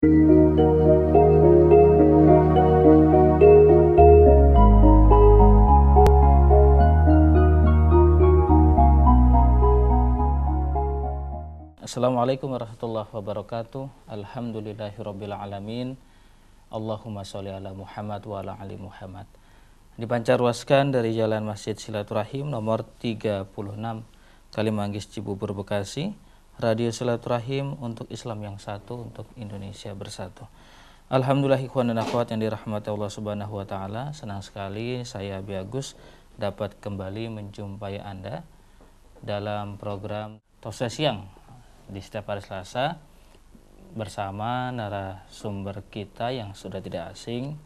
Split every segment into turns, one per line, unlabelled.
Assalamualaikum warahmatullahi wabarakatuh. Alhamdulillahirabbil alamin. Allahumma sholli ala Muhammad wa ala ali Muhammad. Dipancarluaskan dari Jalan Masjid Silaturahim nomor 36 Kalimanggis Cibubur Bekasi. Radio Silaturahim untuk Islam yang satu, untuk Indonesia bersatu. Alhamdulillah ikhwan dan akhwat yang dirahmati Allah Subhanahu wa taala, senang sekali saya Abi Agus dapat kembali menjumpai Anda dalam program Tausiah Siang di setiap hari Selasa bersama narasumber kita yang sudah tidak asing,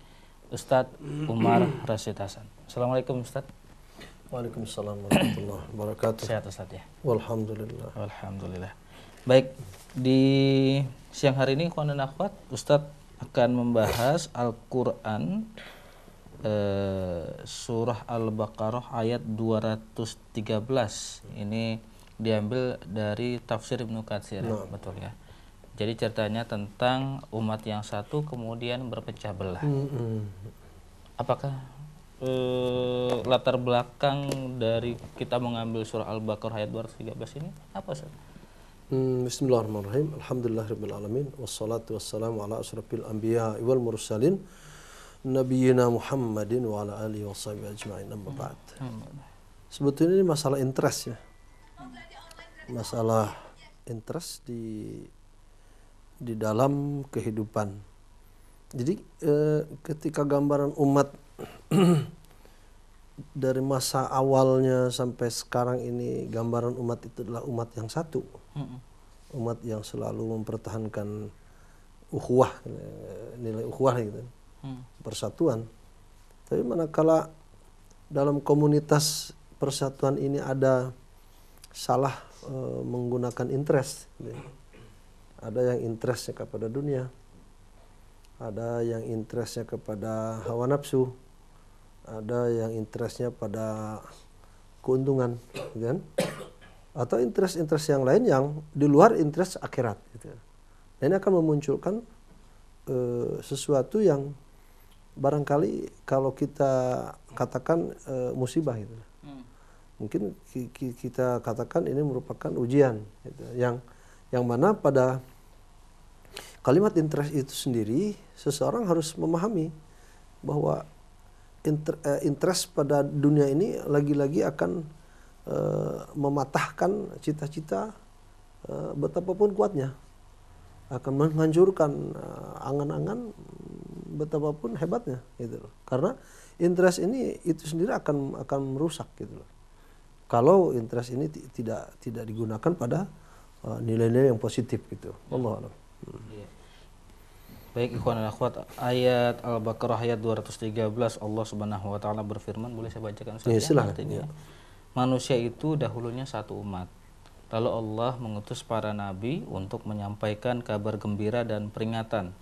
Ustadz Umar Rasyid Hasan. Assalamualaikum Ustadz.
Waalaikumsalam warahmatullahi wabarakatuh.
Sehat Ustadz ya?
Walhamdulillah.
Alhamdulillah. Baik, di siang hari ini kawan dan akhwat, Ustadz akan membahas Al-Quran surah Al-Baqarah ayat 213. Ini diambil dari tafsir Ibnu Katsir, betul ya. Jadi ceritanya tentang umat yang satu kemudian berpecah belah. Apakah latar belakang dari kita mengambil surah Al-Baqarah ayat 213 ini apa Ustaz?
Bismillahirrahmanirrahim. Alhamdulillahirabbil alamin wassalatu wassalamu ala asyrafil anbiya wal mursalin nabiyina Muhammadin wa ala alihi washabihi ajmain. Amma ba'd. Sebetulnya ini masalah interest ya. Masalah interest di dalam kehidupan. Jadi ketika gambaran umat dari masa awalnya sampai sekarang ini, gambaran umat itu adalah umat yang satu, umat yang selalu mempertahankan ukhuwah, nilai ukhuwah gitu, persatuan. Tapi manakala dalam komunitas persatuan ini ada salah menggunakan interest, ada yang interestnya kepada dunia, ada yang interestnya kepada hawa nafsu, ada yang interestnya pada keuntungan, kan? Atau interest yang lain yang di luar interest akhirat, gitu. Dan ini akan memunculkan sesuatu yang barangkali kalau kita katakan musibah, gitu. Mungkin kita katakan ini merupakan ujian, gitu. Yang mana pada kalimat interest itu sendiri seseorang harus memahami bahwa interest pada dunia ini lagi-lagi akan mematahkan cita-cita betapapun kuatnya, akan menghancurkan angan-angan betapapun hebatnya, gitu loh. Karena interest ini itu sendiri akan merusak, gitu loh. Kalau interest ini tidak digunakan pada nilai-nilai yang positif, gitu. Wallahu a'lam.
Baik ikhwan dan akhwat, ayat Al-Baqarah ayat 213 Allah Subhanahu wa taala berfirman, boleh saya bacakan Ustaz?
Ya, silakan.
Artinya, manusia itu dahulunya satu umat. Lalu Allah mengutus para nabi untuk menyampaikan kabar gembira dan peringatan,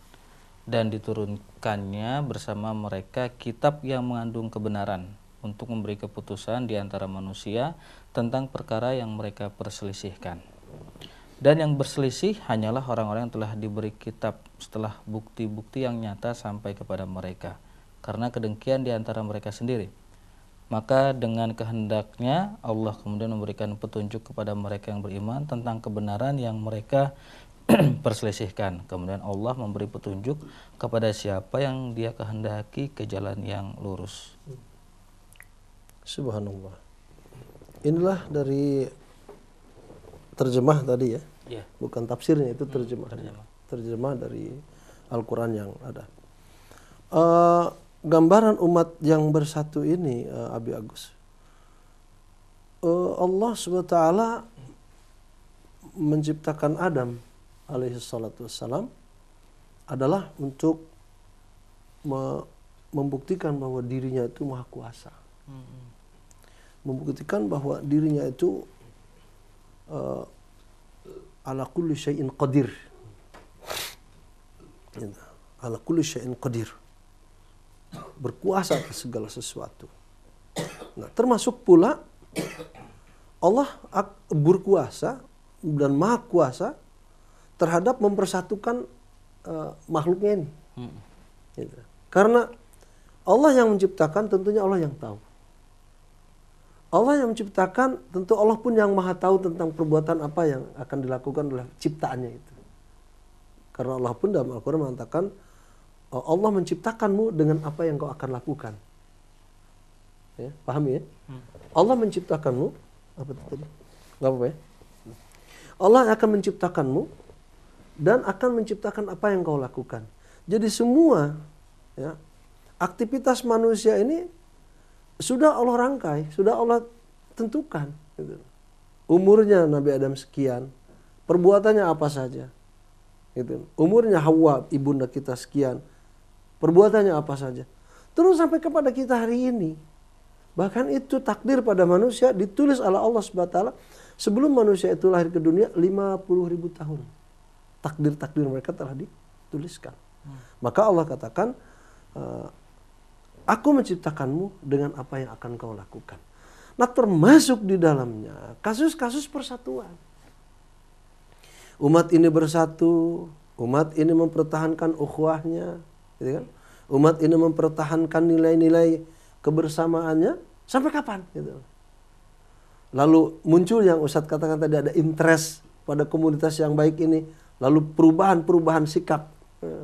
dan diturunkannya bersama mereka kitab yang mengandung kebenaran untuk memberi keputusan di antara manusia tentang perkara yang mereka perselisihkan. Dan yang berselisih hanyalah orang-orang yang telah diberi kitab setelah bukti-bukti yang nyata sampai kepada mereka, karena kedengkian di antara mereka sendiri. Maka dengan kehendaknya Allah kemudian memberikan petunjuk kepada mereka yang beriman tentang kebenaran yang mereka perselisihkan. Kemudian Allah memberi petunjuk kepada siapa yang Dia kehendaki ke jalan yang lurus.
Subhanallah. Inilah dari terjemah tadi ya. Bukan tafsirnya, itu terjemah. Terjemah dari Al-Quran yang ada. Gambaran umat yang bersatu ini, Abi Agus, Allah SWT menciptakan Adam alaihi salatu wassalam adalah untuk membuktikan bahwa dirinya itu maha kuasa, membuktikan bahwa dirinya itu ala kulli syai'in qadir, ala kulli syai'in qadir, berkuasa atas segala sesuatu. Nah, termasuk pula Allah berkuasa dan maha kuasa terhadap mempersatukan makhluknya ini. Gitu. Karena Allah yang menciptakan, tentunya Allah yang tahu. Allah yang menciptakan, tentu Allah pun yang maha tahu tentang perbuatan apa yang akan dilakukan oleh ciptaannya itu. Karena Allah pun dalam Al-Quran mengatakan, Allah menciptakanmu dengan apa yang kau akan lakukan. Ya, pahami ya? Allah menciptakanmu, apa itu tadi? Gak apa-apa ya? Allah akan menciptakanmu dan akan menciptakan apa yang kau lakukan. Jadi semua ya, aktivitas manusia ini sudah Allah rangkai, sudah Allah tentukan. Gitu. Umurnya Nabi Adam sekian, perbuatannya apa saja. Gitu. Umurnya Hawa, ibunda kita sekian, perbuatannya apa saja. Terus sampai kepada kita hari ini. Bahkan itu takdir pada manusia ditulis oleh Allah SWT sebelum manusia itu lahir ke dunia 50.000 tahun. Takdir-takdir mereka telah dituliskan. Maka Allah katakan, aku menciptakanmu dengan apa yang akan kau lakukan. Nah, termasuk di dalamnya kasus-kasus persatuan. Umat ini bersatu, umat ini mempertahankan ukhuwahnya, gitu kan? Umat ini mempertahankan nilai-nilai kebersamaannya sampai kapan? Gitu. Lalu muncul yang Ustadz katakan tadi, ada interest pada komunitas yang baik ini. Lalu perubahan-perubahan sikap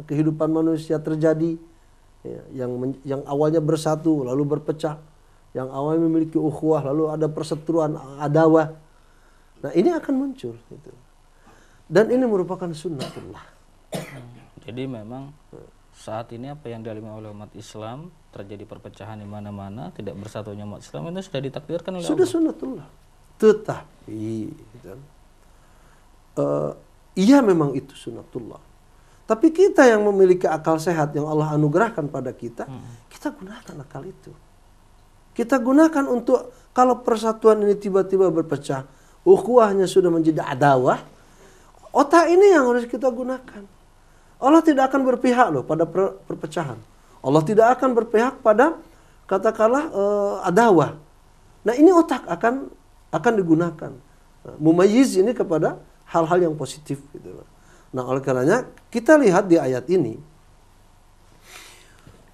kehidupan manusia terjadi. Ya, yang awalnya bersatu lalu berpecah. Yang awalnya memiliki ukhuwah lalu ada perseteruan, adawah. Nah, ini akan muncul. Gitu. Dan ini merupakan sunnatullah.
Jadi memang saat ini apa yang dialami oleh umat Islam, terjadi perpecahan di mana-mana, tidak bersatunya umat Islam, itu sudah ditakdirkan oleh
sudah
Allah.
Sunnatullah. Tetapi iya memang itu sunnatullah. Tapi kita yang memiliki akal sehat yang Allah anugerahkan pada kita, kita gunakan akal itu. Kita gunakan untuk, kalau persatuan ini tiba-tiba berpecah, ukhuwahnya sudah menjadi adawah, otak ini yang harus kita gunakan. Allah tidak akan berpihak loh pada perpecahan. Allah tidak akan berpihak pada katakanlah adawah. Nah, ini otak akan digunakan. Mumayyiz ini kepada hal-hal yang positif gitu. Nah, oleh karenanya kita lihat di ayat ini,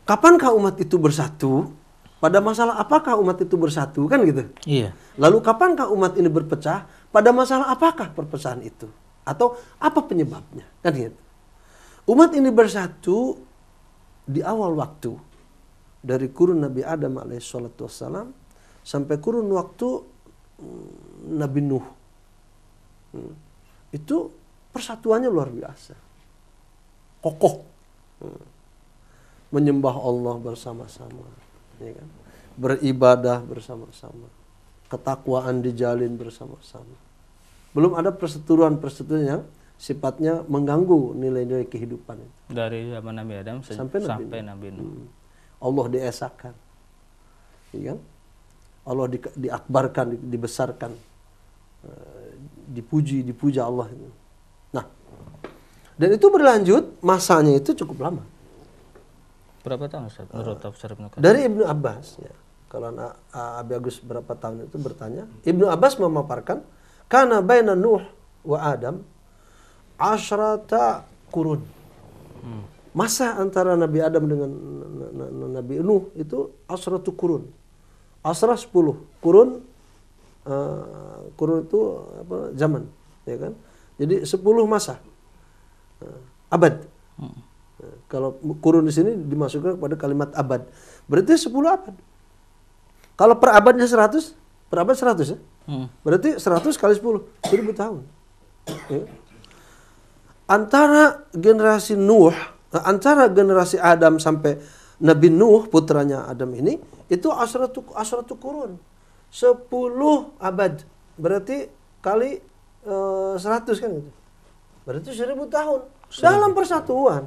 kapankah umat itu bersatu? Pada masalah apakah umat itu bersatu, kan gitu?
Iya.
Lalu kapankah umat ini berpecah? Pada masalah apakah perpecahan itu? Atau apa penyebabnya? Kan gitu. Umat ini bersatu di awal waktu, dari kurun Nabi Adam alaihissalam sampai kurun waktu Nabi Nuh. Itu persatuannya luar biasa. Kokoh. Menyembah Allah bersama-sama. Ya kan? Beribadah bersama-sama. Ketakwaan dijalin bersama-sama. Belum ada perseteruan-perseteruan yang sifatnya mengganggu nilai-nilai kehidupan itu.
Dari zaman Nabi Adam sampai Nabi Nuh.
Allah diesakan. Ya kan? Allah diakbarkan, dibesarkan. Dipuja Allah. Nah, dan itu berlanjut, masanya itu cukup lama.
Berapa tahun Ustaz? Menurut tafsir Ibnu Katsir?
Dari Ibnu Abbas ya. Kalau Abi Agus berapa tahun itu bertanya, Ibnu Abbas memaparkan, kana baina Nuh wa Adam asyrata qurun. Masa antara Nabi Adam dengan Nabi Nuh itu asyratu qurun. Asrah 10, qurun itu apa, zaman, ya kan? Jadi 10 masa. Abad. Kalau kurun di sini dimasukkan kepada kalimat abad. Berarti 10 abad. Kalau per abadnya 100, per abad 100 ya. Berarti 100 kali 10, 1000 tahun. Ya. Antara generasi Nuh, antara generasi Adam sampai Nabi Nuh, putranya Adam ini, itu asratu kurun. 10 abad. Berarti kali 100 kan gitu. Berarti 1000 tahun. Dalam persatuan.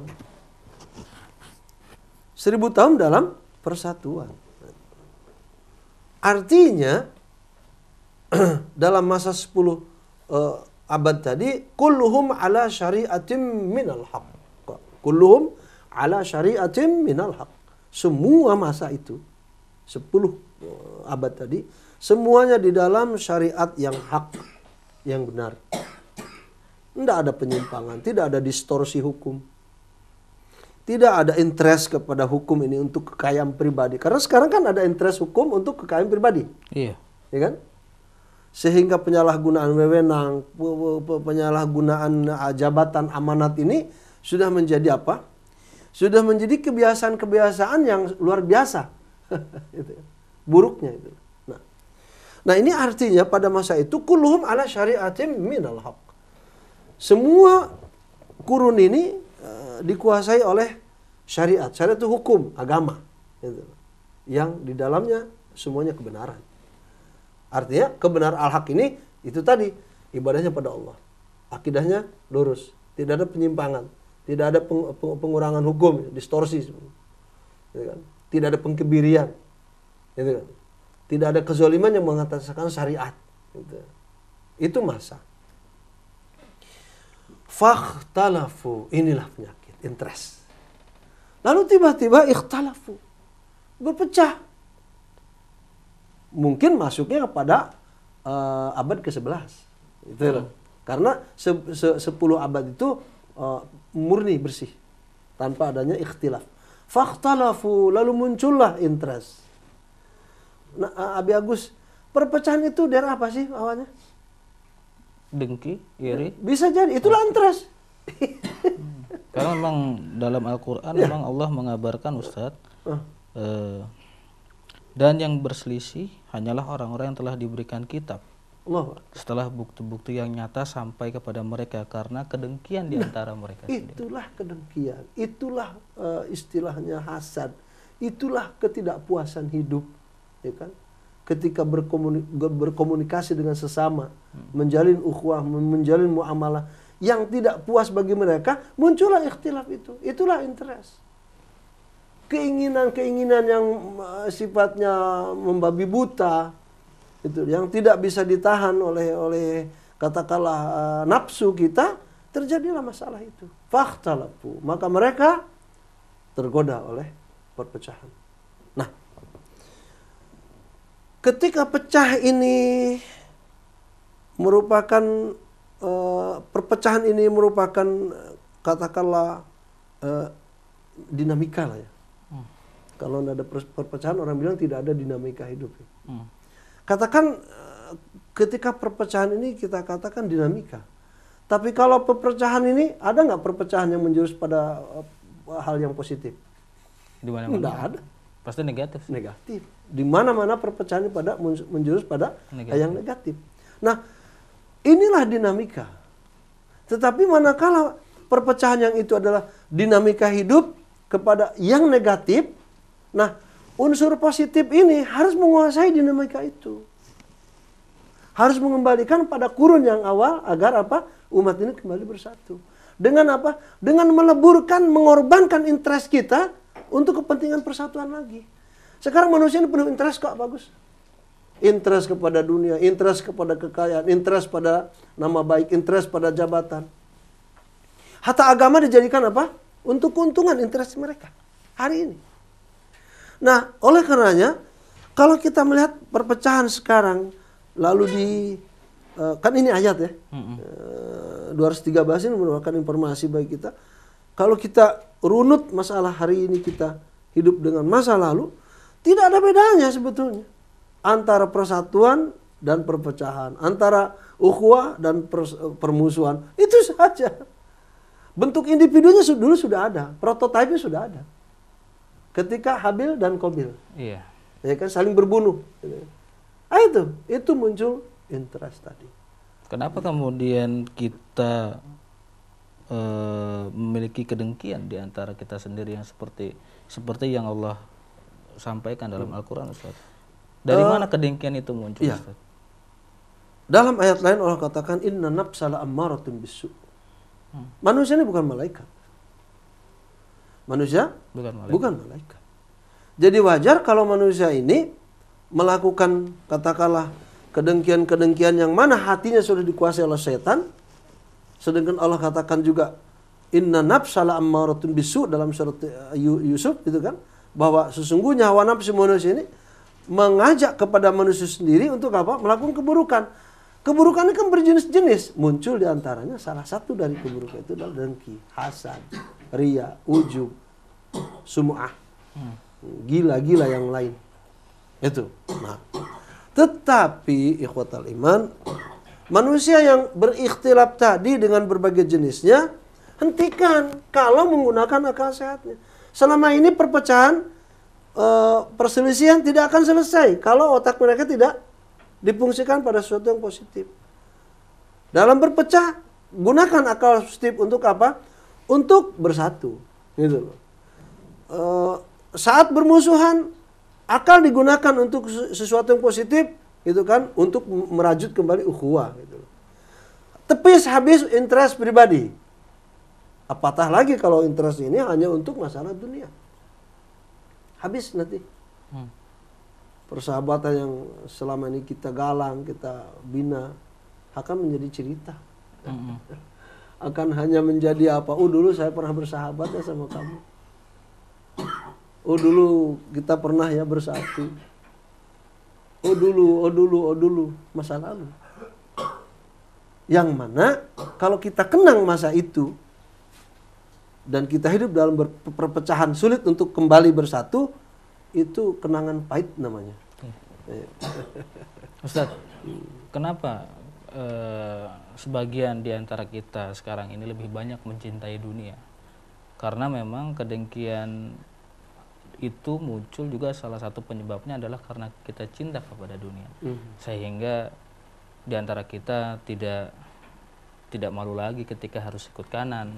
1000 tahun dalam persatuan. Artinya dalam masa 10 abad tadi, kulluhum ala syari'atim minal haq. Kulluhum ala syari'atim minal haq. Semua masa itu 10 abad tadi, semuanya di dalam syariat yang hak, yang benar. Tidak ada penyimpangan, tidak ada distorsi hukum. tidak ada interest kepada hukum ini untuk kekayaan pribadi. Karena sekarang kan ada interest hukum untuk kekayaan pribadi.
Iya.
Ya kan? Sehingga penyalahgunaan wewenang, penyalahgunaan jabatan amanat ini sudah menjadi apa? Sudah menjadi kebiasaan-kebiasaan yang luar biasa. Itu ya. Buruknya itu. Nah, ini artinya pada masa itu kulluhum ala syariatim minal haq. Semua kurun ini dikuasai oleh syariat. Syariat itu hukum, agama. Gitu. Yang di dalamnya semuanya kebenaran. Artinya kebenaran al-haq ini itu tadi ibadahnya pada Allah. Akidahnya lurus, tidak ada penyimpangan, tidak ada pengurangan hukum, distorsi. Gitu kan? Tidak ada pengkebirian. Gitu kan? Tidak ada kezaliman yang mengataskan syariat. Gitu. Itu masa. Fakhtalafu, inilah penyakit, interest. Lalu tiba-tiba ikhtalafu, berpecah. Mungkin masuknya kepada abad ke-11. Itu karena 10 abad itu murni bersih tanpa adanya ikhtilaf. Fakhtalafu, lalu muncullah interest. Nah, Abi Agus, perpecahan itu dari apa sih awalnya?
Dengki, iri.
Bisa jadi, itulah interest.
Karena memang dalam Al-Quran memang Allah mengabarkan Ustadz, dan yang berselisih hanyalah orang-orang yang telah diberikan kitab setelah bukti-bukti yang nyata sampai kepada mereka karena kedengkian di antara mereka sendiri. Itulah
kedengkian, itulah istilahnya hasad, itulah ketidakpuasan hidup, ya kan? Ketika berkomunikasi dengan sesama, menjalin ukhuwah, menjalin muamalah yang tidak puas bagi mereka, muncullah ikhtilaf itu. Itulah interest. Keinginan-keinginan yang sifatnya membabi buta, itu yang tidak bisa ditahan oleh katakanlah nafsu kita, terjadilah masalah itu. Fakhtalafu, maka mereka tergoda oleh perpecahan. Nah, ketika pecah ini merupakan perpecahan ini merupakan katakanlah dinamika lah ya. Kalau tidak ada perpecahan, orang bilang tidak ada dinamika hidup. Katakan ketika perpecahan ini kita katakan dinamika. Tapi kalau perpecahan ini ada nggak perpecahan yang menjurus pada hal yang positif?
Di mana-mana.
Tidak ada.
Pasti negatif.
Negatif. Di mana-mana perpecahan ini pada menjurus pada yang negatif. Nah, inilah dinamika. Tetapi manakala perpecahan yang itu adalah dinamika hidup kepada yang negatif, nah unsur positif ini harus menguasai dinamika itu. Harus mengembalikan pada kurun yang awal agar apa? Umat ini kembali bersatu. Dengan apa? Dengan meleburkan, mengorbankan interest kita untuk kepentingan persatuan lagi. Sekarang manusia ini penuh interest kok, bagus. Interest kepada dunia, interest kepada kekayaan, interest pada nama baik, interest pada jabatan. Hatta agama dijadikan apa? Untuk keuntungan interest mereka hari ini. Nah, oleh karenanya, kalau kita melihat perpecahan sekarang, lalu kan ini ayat ya, 213 ini merupakan informasi bagi kita. Kalau kita runut masalah hari ini kita hidup dengan masa lalu, tidak ada bedanya sebetulnya antara persatuan dan perpecahan, antara ukhuwah dan permusuhan. Itu saja. Bentuk individunya dulu sudah ada, prototipenya sudah ada. Ketika Habil dan Qabil,
iya,
ya kan, saling berbunuh. Itu muncul interest tadi.
Kenapa kemudian kita memiliki kedengkian di antara kita sendiri yang seperti yang Allah sampaikan dalam Al-Quran, Ustaz? Dari mana kedengkian itu muncul,
iya.
Ustaz?
Dalam ayat lain Allah katakan inna nafsala ammaratun bisu. Manusia ini bukan malaikat. Manusia bukan malaikat. Jadi wajar kalau manusia ini melakukan katakanlah kedengkian-kedengkian yang mana hatinya sudah dikuasai oleh setan. Sedangkan Allah katakan juga inna nafsala ammaratun bisu dalam surat Yusuf itu kan, bahwa sesungguhnya hawa nafsu manusia ini mengajak kepada manusia sendiri untuk apa? Melakukan keburukan. Keburukan ini kan berjenis-jenis. Muncul diantaranya salah satu dari keburukan itu adalah dengki, hasad, ria, ujub, sum'ah. Gila-gila yang lain. Itu. Nah, tetapi ikhwatal iman, manusia yang berikhtilaf tadi dengan berbagai jenisnya, hentikan kalau menggunakan akal sehatnya. Selama ini perpecahan, perselisihan tidak akan selesai kalau otak mereka tidak difungsikan pada sesuatu yang positif. Dalam berpecah, gunakan akal positif untuk apa? Untuk bersatu. Gitu loh. Saat bermusuhan, akal digunakan untuk sesuatu yang positif, gitu kan, untuk merajut kembali ukhuwah. Gitu. Tepis habis interest pribadi. Apatah lagi kalau interest ini hanya untuk masalah dunia. Habis nanti. Persahabatan yang selama ini kita galang, kita bina, akan menjadi cerita. Akan hanya menjadi apa? Oh dulu saya pernah bersahabat ya sama kamu. Oh dulu kita pernah ya bersatu. Oh dulu, masa lalu. Yang mana kalau kita kenang masa itu dan kita hidup dalam perpecahan sulit untuk kembali bersatu, itu kenangan pahit namanya.
Ustadz, kenapa sebagian di antara kita sekarang ini lebih banyak mencintai dunia? Karena memang kedengkian itu muncul juga, salah satu penyebabnya adalah karena kita cinta kepada dunia. Sehingga di antara kita tidak malu lagi ketika harus ikut kanan,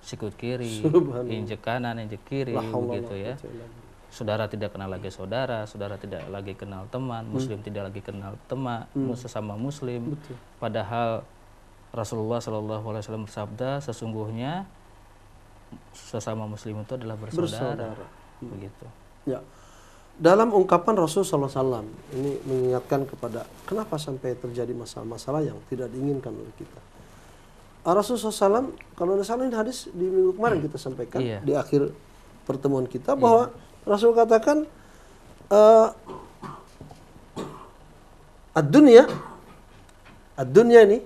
sikut kiri, injek kanan, injek kiri, begitu ya. Saudara tidak kenal lagi saudara, saudara tidak lagi kenal teman, muslim tidak lagi kenal teman, sesama muslim.
Betul.
Padahal Rasulullah SAW bersabda, sesungguhnya sesama muslim itu adalah bersaudara. Begitu. Ya.
Dalam ungkapan Rasulullah SAW ini mengingatkan kepada kenapa sampai terjadi masalah-masalah yang tidak diinginkan oleh kita. Rasulullah SAW, kalau ada salah ini hadis di minggu kemarin kita sampaikan di akhir pertemuan kita bahwa Rasul katakan ad-dunya ini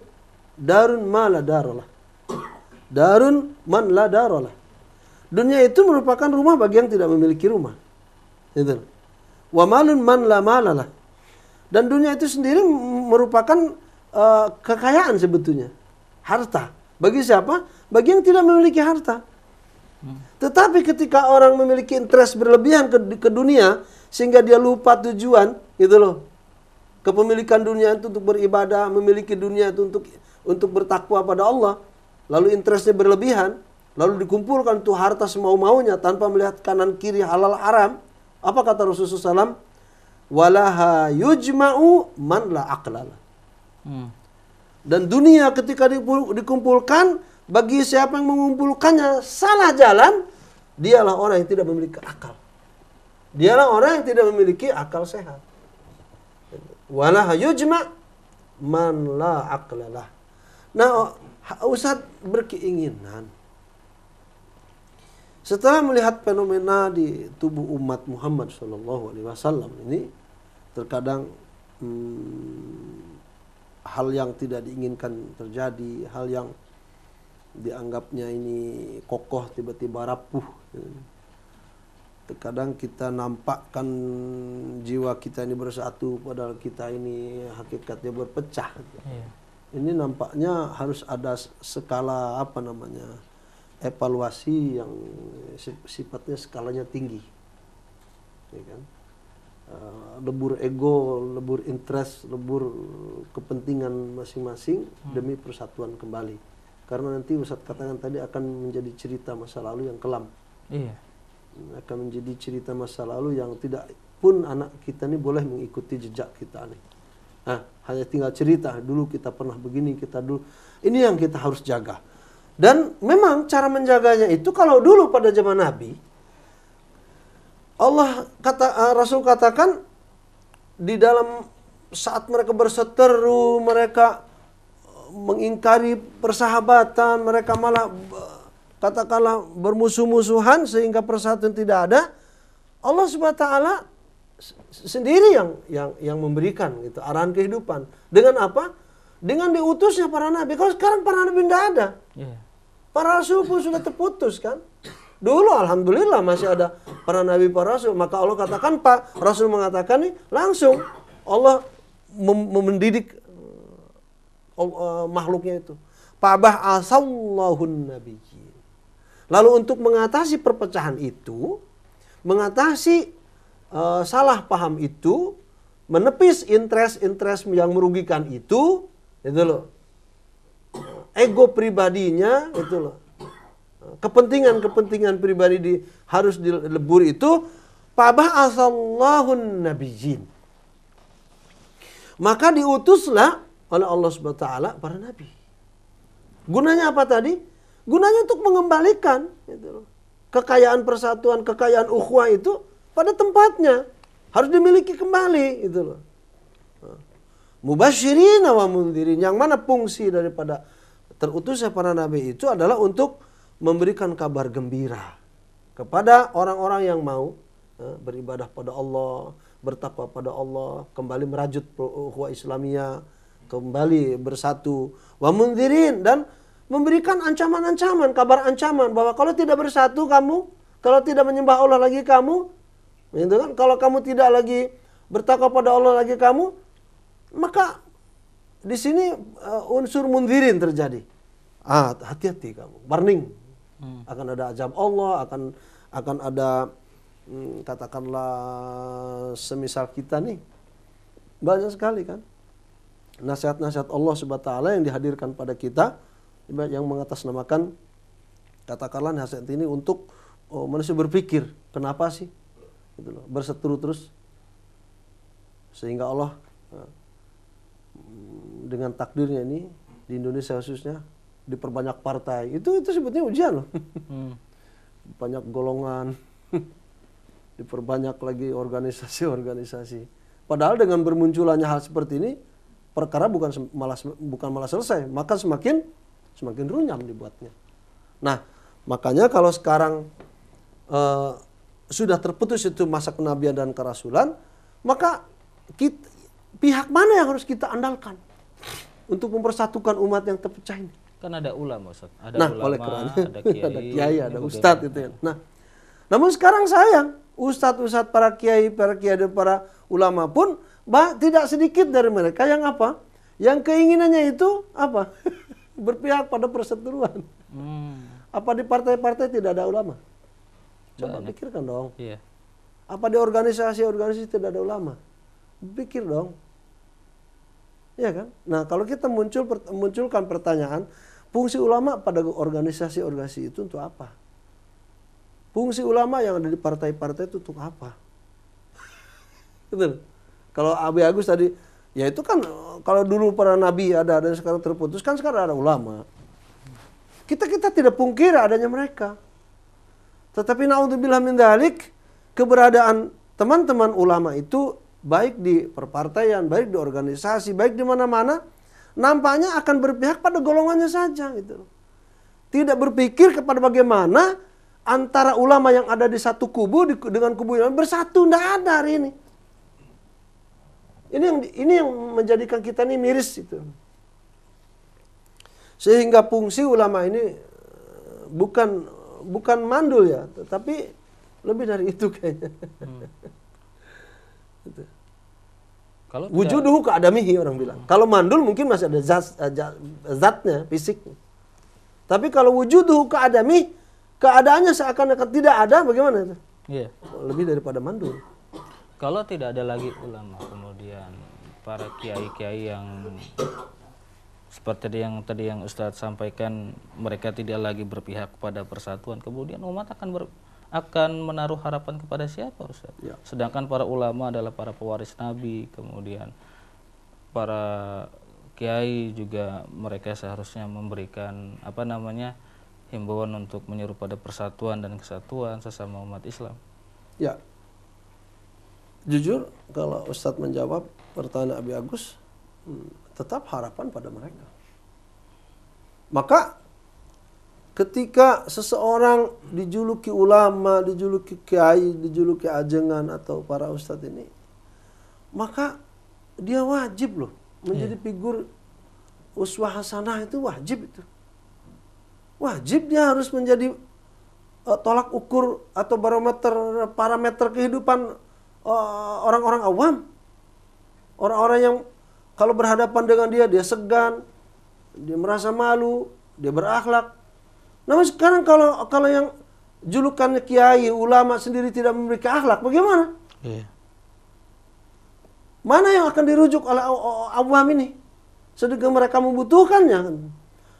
darun ma la daralah. Darun man la daralah. Dunia itu merupakan rumah bagi yang tidak memiliki rumah. Itu. Wa malun man la malalah. Dan dunia itu sendiri merupakan kekayaan sebetulnya. Harta. Bagi siapa? Bagi yang tidak memiliki harta. Tetapi ketika orang memiliki interest berlebihan ke dunia, sehingga dia lupa tujuan, gitu loh. Kepemilikan dunia itu untuk beribadah, memiliki dunia itu untuk bertakwa pada Allah. Lalu interestnya berlebihan. Lalu dikumpulkan tuh harta semau-maunya tanpa melihat kanan kiri halal haram. Apa kata Rasulullah SAW? Walaha yujma'u man la aqlala. Dan dunia ketika dikumpulkan, bagi siapa yang mengumpulkannya salah jalan, dialah orang yang tidak memiliki akal. Dialah orang yang tidak memiliki akal sehat. Walaha yujma' man la aqlala. Nah, Ustaz berkeinginan setelah melihat fenomena di tubuh umat Muhammad SAW ini, terkadang hal yang tidak diinginkan terjadi, hal yang dianggapnya ini kokoh tiba-tiba rapuh. Terkadang kita nampakkan jiwa kita ini bersatu, padahal kita ini hakikatnya berpecah. Ini nampaknya harus ada skala evaluasi yang sifatnya skalanya tinggi, ya kan? Lebur ego, lebur interest, lebur kepentingan masing-masing demi persatuan kembali. Karena nanti Ustaz katakan tadi akan menjadi cerita masa lalu yang kelam. Akan menjadi cerita masa lalu yang tidak pun anak kita ini boleh mengikuti jejak kita nih. Hanya tinggal cerita, dulu kita pernah begini, kita dulu. Ini yang kita harus jaga. Dan memang cara menjaganya itu kalau dulu pada zaman Nabi, Rasul katakan di dalam saat mereka berseteru, mereka mengingkari persahabatan, mereka malah katakanlah bermusuh-musuhan sehingga persatuan tidak ada. Allah SWT sendiri yang memberikan gitu arahan kehidupan. Dengan apa? Dengan diutusnya para nabi. Kalau sekarang para nabi tidak ada. Para rasul pun sudah terputus kan. Dulu alhamdulillah masih ada para nabi, para rasul. Maka Allah katakan, Pak Rasul mengatakan nih, langsung Allah mendidik makhluknya itu. Faba'asallahun nabiyyin. Lalu untuk mengatasi perpecahan itu, mengatasi salah paham itu, menepis interest yang merugikan itu loh. Ego pribadinya itu loh. Kepentingan pribadi harus dilebur itu. Faba'asallahun nabiyyin. Maka diutuslah oleh Allah Subhanahu wa taala para nabi. Gunanya apa tadi? Gunanya untuk mengembalikan gitu loh, kekayaan persatuan, kekayaan ukhuwah itu pada tempatnya. Harus dimiliki kembali gitu loh. Mubasyirin wa mundhirin, yang mana fungsi daripada terutusnya para nabi itu adalah untuk memberikan kabar gembira kepada orang-orang yang mau beribadah pada Allah, bertakwa pada Allah, kembali merajut ukhuwah Islamiyah, kembali bersatu. Wa mundhirin, dan memberikan ancaman-ancaman, kabar ancaman bahwa kalau tidak bersatu kamu, kalau tidak menyembah Allah lagi kamu, gitu kan? Kalau kamu tidak lagi bertakwa pada Allah lagi kamu, maka di sini unsur mundhirin terjadi. Hati-hati kamu, warning. Akan ada azab Allah, akan ada katakanlah semisal kita nih, banyak sekali kan nasihat-nasihat Allah Subhanahu wa taala yang dihadirkan pada kita, yang mengatasnamakan katakanlah nasihat ini untuk manusia berpikir, kenapa sih gitu loh, berseteru terus, sehingga Allah dengan takdirnya ini di Indonesia khususnya diperbanyak partai. Itu sebetulnya ujian loh. Banyak golongan, diperbanyak lagi organisasi-organisasi. Padahal dengan bermunculannya hal seperti ini, perkara bukan malah selesai, maka semakin runyam dibuatnya. Nah, makanya kalau sekarang sudah terputus itu masa kenabian dan kerasulan, maka pihak mana yang harus kita andalkan untuk mempersatukan umat yang terpecah ini?
Kan ada ulama, Ustaz. Ada ulama,
oleh karena
ada kiai,
ada ustadz itu ya. Nah, namun sekarang sayang, ustadz-ustadz, para kiai dan para ulama pun tidak sedikit dari mereka yang apa? Yang keinginannya itu apa? Berpihak pada perseteruan. Apa di partai-partai tidak ada ulama? Coba pikirkan dong.
Iya.
Apa di organisasi tidak ada ulama? Pikir dong. Ya kan? Nah, kalau kita munculkan pertanyaan, fungsi ulama pada organisasi itu untuk apa? Fungsi ulama yang ada di partai-partai itu untuk apa? Betul. Kalau Abi Agus tadi, ya itu kan kalau dulu para nabi ada dan sekarang terputus, kan sekarang ada ulama. Kita tidak pungkiri adanya mereka. Tetapi naudzubillah min dzalik, keberadaan teman-teman ulama itu baik di perpartaian, baik di organisasi, baik di mana-mana, nampaknya akan berpihak pada golongannya saja gitu. Tidak berpikir kepada bagaimana antara ulama yang ada di satu kubu dengan kubu yang bersatu. Tidak ada hari ini. Ini yang menjadikan kita ini miris itu. Sehingga fungsi ulama ini bukan mandul ya, tetapi lebih dari itu kayaknya. Gitu.
Kalau
wujuduhu ka'adamihi orang bilang. Kalau mandul mungkin masih ada zatnya, fisik. Tapi kalau wujuduhu ka'adami, keadaannya seakan-akan tidak ada, bagaimana itu?
Iya.
Lebih daripada mandul.
Kalau tidak ada lagi ulama, kemudian para kiai-kiai yang seperti yang tadi yang Ustadz sampaikan, mereka tidak lagi berpihak kepada persatuan, kemudian umat akan menaruh harapan kepada siapa, Ustaz? Ya. Sedangkan para ulama adalah para pewaris Nabi, kemudian para kiai juga mereka seharusnya memberikan himbauan untuk menyeru pada persatuan dan kesatuan sesama umat Islam.
Ya, jujur kalau Ustadz menjawab pertanyaan Abi Agus, tetap harapan pada mereka. Maka ketika seseorang dijuluki ulama, dijuluki kiai, dijuluki ajengan atau para ustadz ini, maka dia wajib loh menjadi figur uswah hasanah, itu wajib itu. Wajib dia harus menjadi tolak ukur atau barometer parameter kehidupan orang-orang awam. Orang-orang yang kalau berhadapan dengan dia segan, dia merasa malu, dia berakhlak. Namun sekarang kalau yang julukannya kiai, ulama sendiri tidak memiliki akhlak, bagaimana?
Iya.
Mana yang akan dirujuk oleh awam ini? Sedangkan mereka membutuhkannya.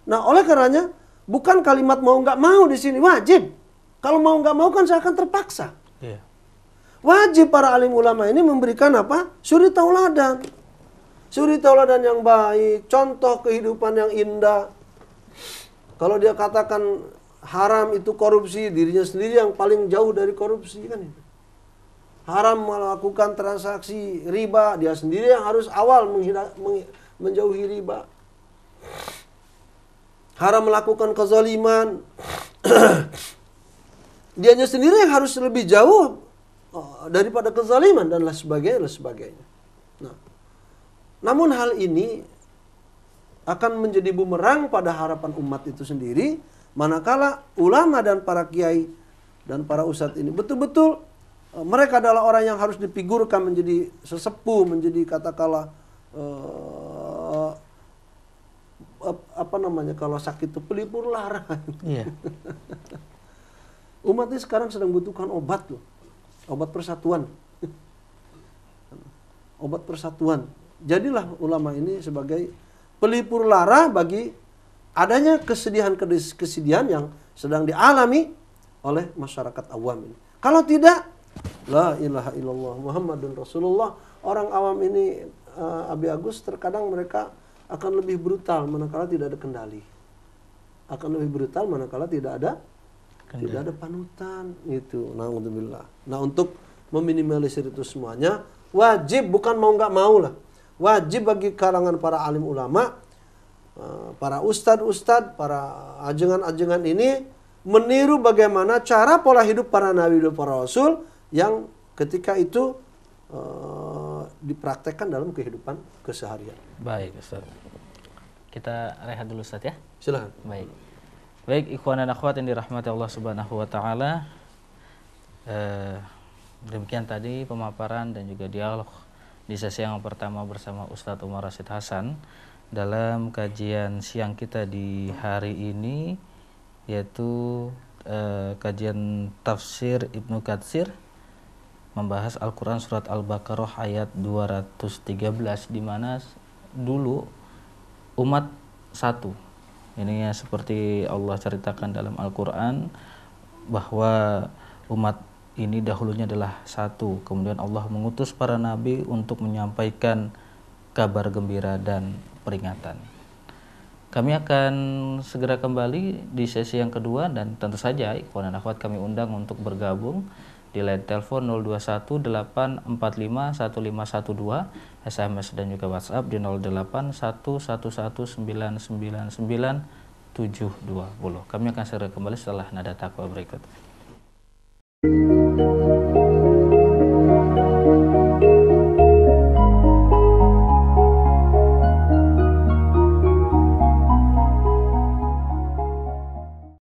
Nah, oleh karenanya bukan kalimat mau nggak mau di sini, wajib. Kalau mau nggak mau kan seakan terpaksa.
Iya.
Wajib para alim ulama ini memberikan apa? Suri tauladan. Suri tauladan yang baik, contoh kehidupan yang indah. Kalau dia katakan haram itu korupsi, dirinya sendiri yang paling jauh dari korupsi kan itu. Haram melakukan transaksi riba, dia sendiri yang harus awal menjauhi riba. Haram melakukan kezaliman, dianya sendiri yang harus lebih jauh daripada kezaliman dan lain sebagainya. Nah, namun hal ini akan menjadi bumerang pada harapan umat itu sendiri, manakala ulama dan para kiai dan para ustadz ini betul-betul mereka adalah orang yang harus difigurkan menjadi sesepuh, menjadi katakanlah apa namanya kalau sakit itu pelipur lara.
Iya.
Umat ini sekarang sedang butuhkan obat loh, obat persatuan, obat persatuan. Jadilah ulama ini sebagai pelipur lara bagi adanya kesedihan yang sedang dialami oleh masyarakat awam ini. Kalau tidak, la ilaha illallah Muhammadun Rasulullah, orang awam ini Abi Agus terkadang mereka akan lebih brutal manakala tidak ada kendali. Akan lebih brutal manakala tidak ada panutan gitu. Na'udzubillah. Nah, untuk meminimalisir itu semuanya wajib, bukan mau nggak mau lah. Wajib bagi kalangan para alim ulama, para ustadz, para ajengan-ajengan ini meniru bagaimana cara pola hidup para nabi dan para rasul yang ketika itu dipraktekkan dalam kehidupan keseharian.
Baik, Ustaz. Kita rehat dulu, Ustaz ya.
Silakan.
Baik, ikhwan dan akhwat yang dirahmati Allah Subhanahu wa taala. Demikian tadi pemaparan dan juga dialog di sesi yang pertama bersama Ustadz Umar Rasyid Hasan dalam kajian siang kita di hari ini, yaitu kajian tafsir Ibnu Katsir membahas Al-Quran surat Al-Baqarah ayat 213, di mana dulu umat satu. Ini ya seperti Allah ceritakan dalam Al-Quran bahwa umat ini dahulunya adalah satu. Kemudian Allah mengutus para nabi untuk menyampaikan kabar gembira dan peringatan. Kami akan segera kembali di sesi yang kedua, dan tentu saja ikhwan dan akhwat kami undang untuk bergabung di line telepon 0218451512, SMS dan juga WhatsApp di 081119997020. Kami akan segera kembali setelah nada takwa berikut.